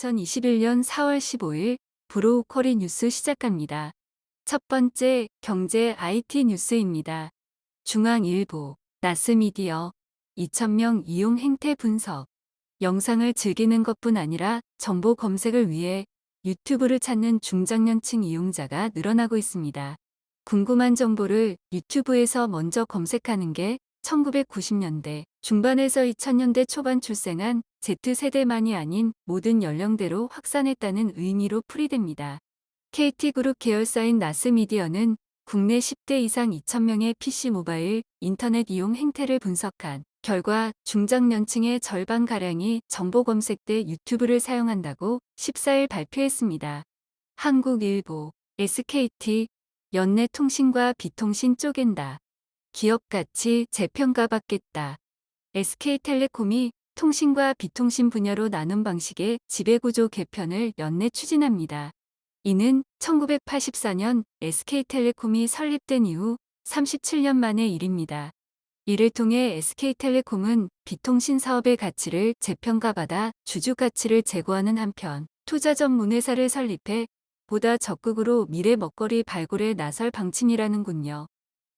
2021년 4월 15일 브로우커리 뉴스 시작합니다. 첫 번째 경제 IT 뉴스입니다. 중앙일보, 나스미디어, 2,000명 이용 행태 분석. 영상을 즐기는 것뿐 아니라 정보 검색을 위해 유튜브를 찾는 중장년층 이용자가 늘어나고 있습니다. 궁금한 정보를 유튜브에서 먼저 검색하는 게 1990년대 중반에서 2000년대 초반 출생한 Z세대만이 아닌 모든 연령대로 확산했다는 의미로 풀이됩니다. KT그룹 계열사인 나스미디어는 국내 10대 이상 2,000명의 PC 모바일 인터넷 이용 행태를 분석한 결과 중장년층의 절반가량이 정보 검색 때 유튜브를 사용한다고 14일 발표했습니다. 한국일보, SKT, 연내통신과 비통신 쪼갠다. 기업가치 재평가받겠다. SK텔레콤이 통신과 비통신 분야로 나눈 방식의 지배구조 개편을 연내 추진합니다. 이는 1984년 SK텔레콤이 설립된 이후 37년 만의 일입니다. 이를 통해 SK텔레콤은 비통신 사업의 가치를 재평가받아 주주 가치를 제고하는 한편 투자 전문 회사를 설립해 보다 적극으로 미래 먹거리 발굴에 나설 방침이라는군요.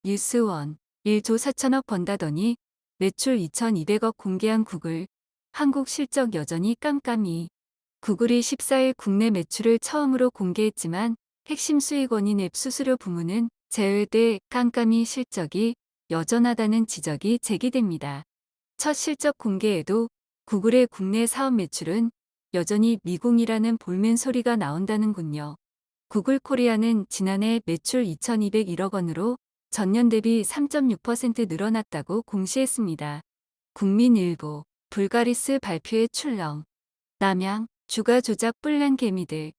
뉴스원 1조 4천억 번다더니 매출 2,200억 공개한 구글. 한국 실적 여전히 깜깜이. 구글이 14일 국내 매출을 처음으로 공개했지만 핵심 수익원인 앱 수수료 부문은 제외돼 깜깜이 실적이 여전하다는 지적이 제기됩니다. 첫 실적 공개에도 구글의 국내 사업 매출은 여전히 미궁이라는 볼멘 소리가 나온다는군요. 구글 코리아는 지난해 매출 2,201억 원으로 전년 대비 3.6% 늘어났다고 공시했습니다. 국민일보, 불가리스 발표에 출렁. 남양, 주가 조작 뿔난 개미들.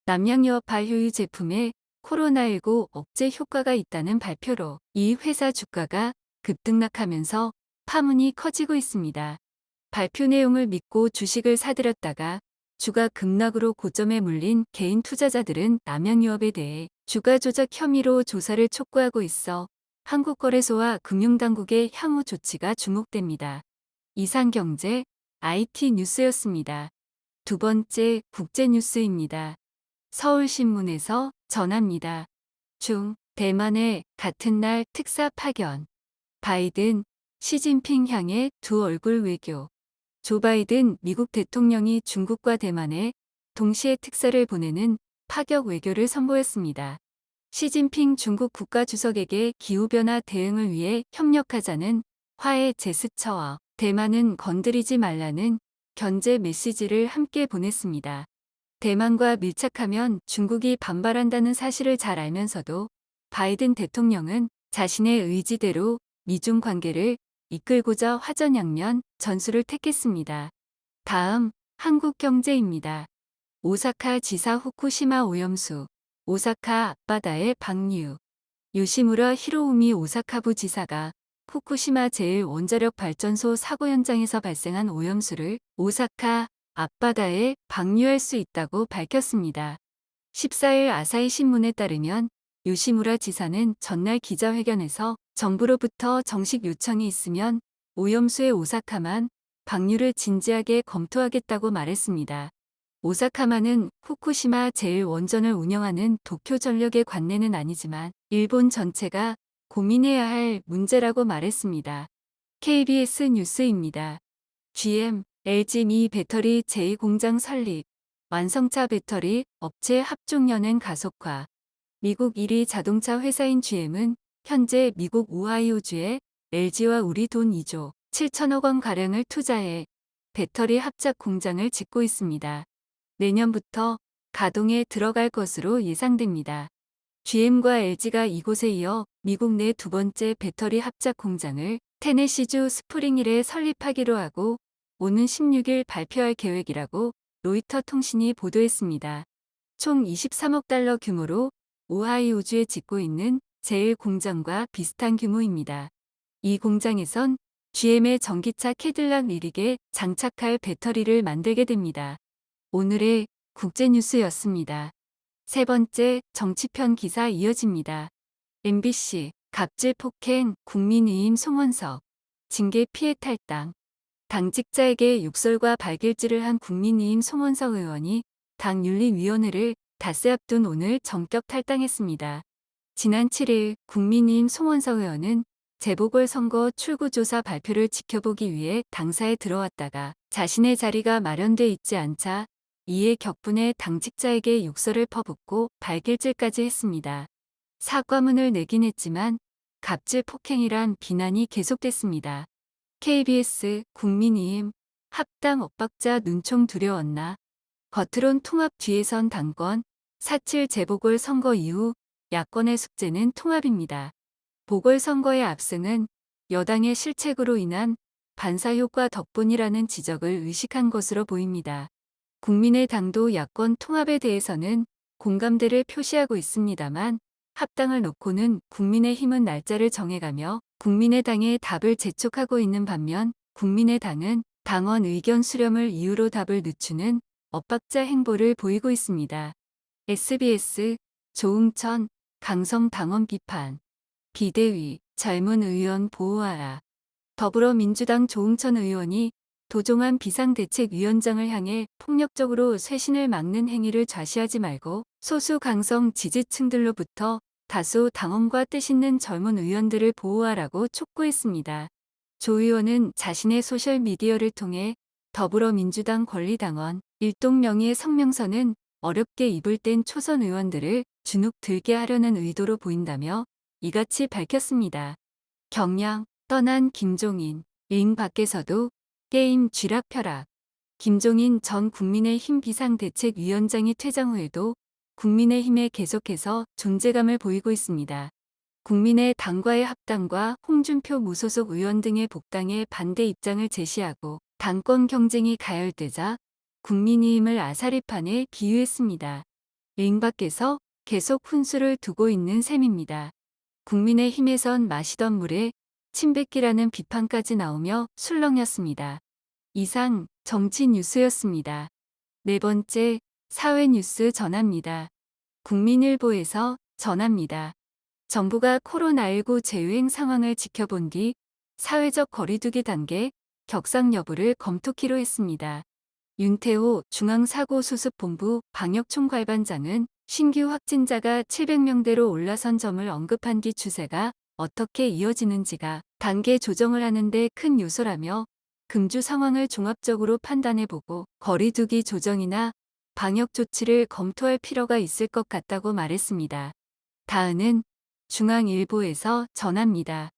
남양유업 발효유 제품에 코로나19 억제 효과가 있다는 발표로 이 회사 주가가 급등락하면서 파문이 커지고 있습니다. 발표 내용을 믿고 주식을 사들였다가 주가 급락으로 고점에 물린 개인 투자자들은 남양유업에 대해 주가 조작 혐의로 조사를 촉구하고 있어 한국거래소와 금융당국의 향후 조치가 주목됩니다. 이상경제 IT 뉴스였습니다. 두 번째 국제뉴스입니다. 서울신문에서 전합니다. 대만의 같은 날 특사 파견. 바이든, 시진핑 향해 두 얼굴 외교. 조 바이든 미국 대통령이 중국과 대만에 동시에 특사를 보내는 파격 외교를 선보였습니다. 시진핑 중국 국가주석에게 기후변화 대응을 위해 협력하자는 화해 제스처와 대만은 건드리지 말라는 견제 메시지를 함께 보냈습니다. 대만과 밀착하면 중국이 반발한다는 사실을 잘 알면서도 바이든 대통령은 자신의 의지대로 미중 관계를 이끌고자 화전양면 전술을 택했습니다. 다음 한국경제입니다. 오사카 지사 후쿠시마 오염수. 오사카 앞바다의 방류. 요시무라 히로우미 오사카부 지사가 후쿠시마 제1원자력 발전소 사고 현장에서 발생한 오염수를 오사카 앞바다에 방류할 수 있다고 밝혔습니다. 14일 아사히 신문에 따르면 요시무라 지사는 전날 기자회견에서 정부로부터 정식 요청이 있으면 오염수의 오사카만 방류를 진지하게 검토하겠다고 말했습니다. 오사카만은 후쿠시마 제1원전을 운영하는 도쿄전력의 관내는 아니지만 일본 전체가 고민해야 할 문제라고 말했습니다. KBS 뉴스입니다. GM, LG 미 배터리 제2공장 설립. 완성차 배터리 업체 합종연행 가속화. 미국 1위 자동차 회사인 GM은 현재 미국 오하이오주에 LG와 우리 돈 2조 7천억 원가량을 투자해 배터리 합작 공장을 짓고 있습니다. 내년부터 가동에 들어갈 것으로 예상됩니다. GM과 LG가 이곳에 이어 미국 내 두 번째 배터리 합작 공장을 테네시주 스프링힐에 설립하기로 하고 오는 16일 발표할 계획이라고 로이터 통신이 보도했습니다. 총 23억 달러 규모로 오하이오주에 짓고 있는 제1공장과 비슷한 규모입니다. 이 공장에선 GM의 전기차 캐딜락 리릭에 장착할 배터리를 만들게 됩니다. 오늘의 국제뉴스였습니다. 세 번째 정치편 기사 이어집니다. MBC 갑질 폭행 국민의힘 송원석 징계 피해 탈당. 당직자에게 욕설과 발길질을 한 국민의힘 송원석 의원이 당윤리위원회를 닷새 앞둔 오늘 전격 탈당했습니다. 지난 7일 국민의힘 송원석 의원은 재보궐선거 출구조사 발표를 지켜보기 위해 당사에 들어왔다가 자신의 자리가 마련돼 있지 않자 이에 격분해 당직자에게 욕설을 퍼붓고 발길질까지 했습니다. 사과문을 내긴 했지만 갑질 폭행이란 비난이 계속됐습니다. KBS 국민의힘 합당 엇박자 눈총 두려웠나. 겉으론 통합 뒤에선 당권, 4.7 재보궐선거 이후 야권의 숙제는 통합입니다. 보궐선거의 압승은 여당의 실책으로 인한 반사효과 덕분이라는 지적을 의식한 것으로 보입니다. 국민의당도 야권 통합에 대해서는 공감대를 표시하고 있습니다만 합당을 놓고는 국민의힘은 날짜를 정해가며 국민의당에 답을 재촉하고 있는 반면 국민의당은 당원 의견 수렴을 이유로 답을 늦추는 엇박자 행보를 보이고 있습니다. SBS 조응천 강성 당원 비판. 비대위 젊은 의원 보호하라. 더불어민주당 조응천 의원이 도종환 비상대책위원장을 향해 폭력적으로 쇄신을 막는 행위를 좌시하지 말고 소수 강성 지지층들로부터 다수 당원과 뜻있는 젊은 의원들을 보호하라고 촉구했습니다. 조 의원은 자신의 소셜미디어를 통해 더불어민주당 권리당원 일동명의의 성명서는 어렵게 입을 뗀 초선 의원들을 주눅 들게 하려는 의도로 보인다며 이같이 밝혔습니다. 경량 떠난 김종인 링 밖에서도 게임 쥐락펴락. 김종인 전 국민의힘 비상대책위원장이 퇴장 후에도 국민의힘에 계속해서 존재감을 보이고 있습니다. 국민의당과의 합당과 홍준표 무소속 의원 등의 복당에 반대 입장을 제시하고 당권 경쟁이 가열되자 국민의힘을 아사리판에 비유했습니다. 링 밖에서 계속 훈수를 두고 있는 셈입니다. 국민의힘에선 마시던 물에 침 뱉기라는 비판까지 나오며 술렁였습니다. 이상 정치 뉴스였습니다. 네 번째 사회 뉴스 전합니다. 국민일보에서 전합니다. 정부가 코로나19 재유행 상황을 지켜본 뒤 사회적 거리두기 단계 격상 여부를 검토키로 했습니다. 윤태호 중앙사고수습본부 방역총괄반장은 신규 확진자가 700명대로 올라선 점을 언급한 뒤 추세가 어떻게 이어지는지가 단계 조정을 하는 데 큰 요소라며 금주 상황을 종합적으로 판단해보고 거리두기 조정이나 방역 조치를 검토할 필요가 있을 것 같다고 말했습니다. 다음은 중앙일보에서 전합니다.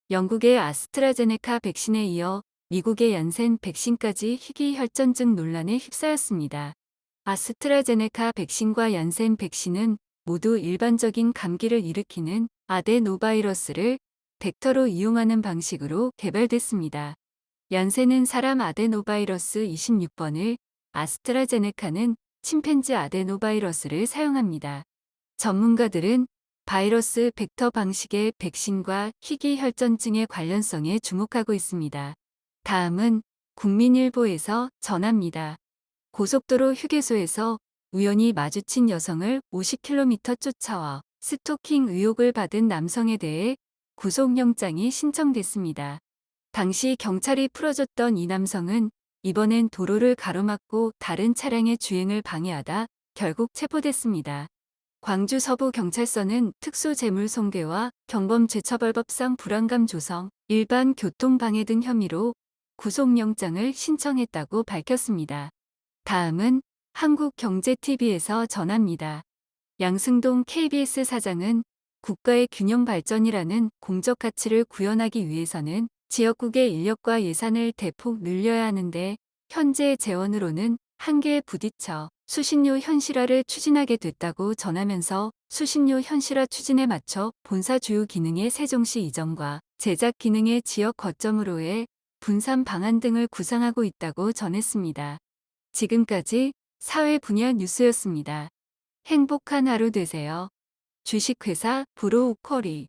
영국의 아스트라제네카 백신에 이어 미국의 얀센 백신까지 희귀혈전증 논란에 휩싸였습니다. 아스트라제네카 백신과 얀센 백신은 모두 일반적인 감기를 일으키는 아데노바이러스를 벡터로 이용하는 방식으로 개발됐습니다. 얀센은 사람 아데노바이러스 26번을, 아스트라제네카는 침팬지 아데노바이러스를 사용합니다. 전문가들은 바이러스 벡터 방식의 백신과 희귀혈전증의 관련성에 주목하고 있습니다. 다음은 국민일보에서 전합니다. 고속도로 휴게소에서 우연히 마주친 여성을 50km 쫓아와 스토킹 의혹을 받은 남성에 대해 구속영장이 신청됐습니다. 당시 경찰이 풀어줬던 이 남성은 이번엔 도로를 가로막고 다른 차량의 주행을 방해하다 결국 체포됐습니다. 광주 서부경찰서는 특수재물손괴와 경범죄처벌법상 불안감 조성, 일반 교통방해 등 혐의로 구속영장을 신청했다고 밝혔습니다. 다음은 한국경제TV에서 전합니다. 양승동 KBS 사장은 국가의 균형 발전이라는 공적 가치를 구현하기 위해서는 지역국의 인력과 예산을 대폭 늘려야 하는데 현재의 재원으로는 한계에 부딪혀 수신료 현실화를 추진하게 됐다고 전하면서 수신료 현실화 추진에 맞춰 본사 주요 기능의 세종시 이전과 제작 기능의 지역 거점으로의 분산 방안 등을 구상하고 있다고 전했습니다. 지금까지 사회 분야 뉴스였습니다. 행복한 하루 되세요. 주식회사 브로우커리